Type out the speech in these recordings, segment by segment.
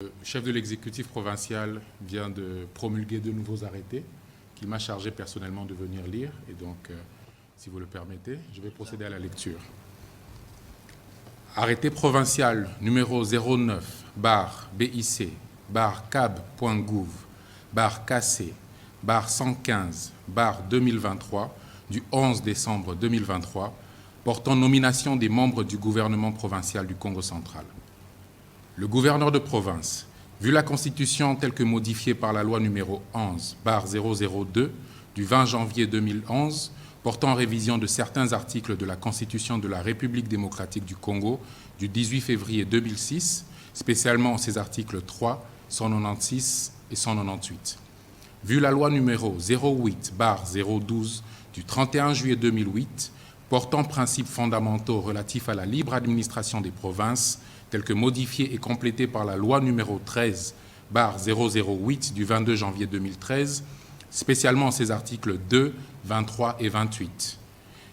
Le chef de l'exécutif provincial vient de promulguer de nouveaux arrêtés qu'il m'a chargé personnellement de venir lire. Et donc, si vous le permettez, je vais procéder à la lecture. Arrêté provincial numéro 09-BIC-KC-115-2023 du 11 décembre 2023 portant nomination des membres du gouvernement provincial du Congo central. Le gouverneur de province, vu la Constitution telle que modifiée par la loi numéro 11/002 du 20 janvier 2011, portant révision de certains articles de la Constitution de la République démocratique du Congo du 18 février 2006, spécialement ses articles 3, 196 et 198. Vu la loi numéro 08/012 du 31 juillet 2008, portant principes fondamentaux relatifs à la libre administration des provinces, telle que modifiée et complétée par la loi numéro 13/008 du 22 janvier 2013, spécialement ses articles 2, 23 et 28.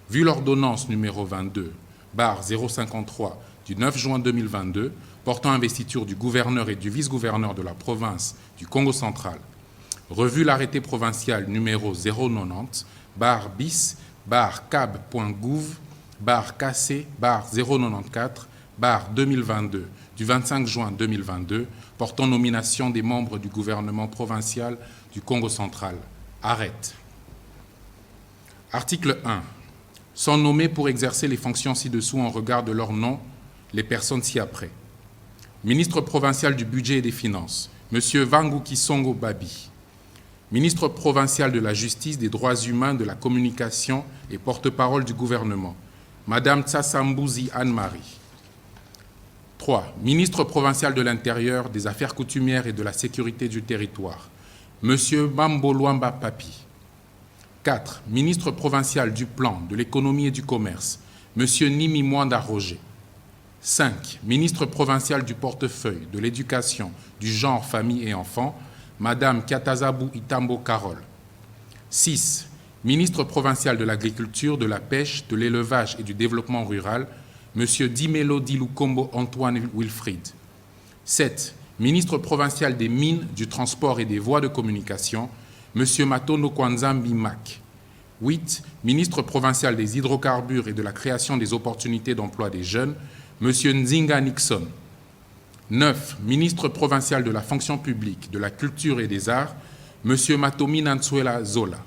Vu l'ordonnance numéro 22/053 du 9 juin 2022, portant investiture du gouverneur et du vice-gouverneur de la province du Congo central, revu l'arrêté provincial numéro 090-bis-cab.gouv-KC-094-2022 du 25 juin 2022 portant nomination des membres du gouvernement provincial du Congo central. Arrête. Article 1. Sont nommés pour exercer les fonctions ci-dessous en regard de leur nom les personnes ci-après. Ministre provincial du budget et des finances, M. Vangu Kisongo Babi. Ministre provincial de la Justice, des droits humains, de la communication et porte-parole du gouvernement, Madame Tsassambuzi Anne-Marie. 3. Ministre provincial de l'Intérieur, des Affaires coutumières et de la sécurité du territoire, Monsieur Mambolwamba Papi. 4. Ministre provincial du Plan, de l'économie et du commerce, Monsieur Nimi Mwanda Roger. 5. Ministre provincial du portefeuille, de l'éducation, du genre, famille et enfants, Madame Kiatazabou Itambo Carole. 6. Ministre provincial de l'Agriculture, de la Pêche, de l'Élevage et du Développement rural, Monsieur Dimelo Dilukombo Antoine Wilfried. 7. Ministre provincial des Mines, du Transport et des Voies de communication, Monsieur Matono Kwanzambi Mak. 8. Ministre provincial des Hydrocarbures et de la création des opportunités d'emploi des jeunes, Monsieur Nzinga Nixon. 9. Ministre provincial de la fonction publique, de la culture et des arts, M. Matomi Nantsuela Zola.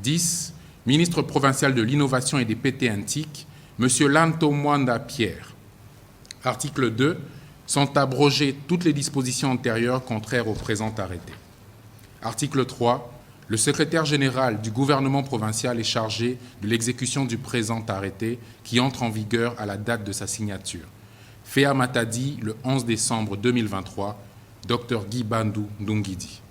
10. Ministre provincial de l'innovation et des pétés antiques, M. Lanto Mwanda Pierre. Article 2. Sont abrogées toutes les dispositions antérieures contraires au présent arrêté. Article 3. Le secrétaire général du gouvernement provincial est chargé de l'exécution du présent arrêté qui entre en vigueur à la date de sa signature. Fait à Matadi le 11 décembre 2023, Dr Guy Bandou Ndungidi.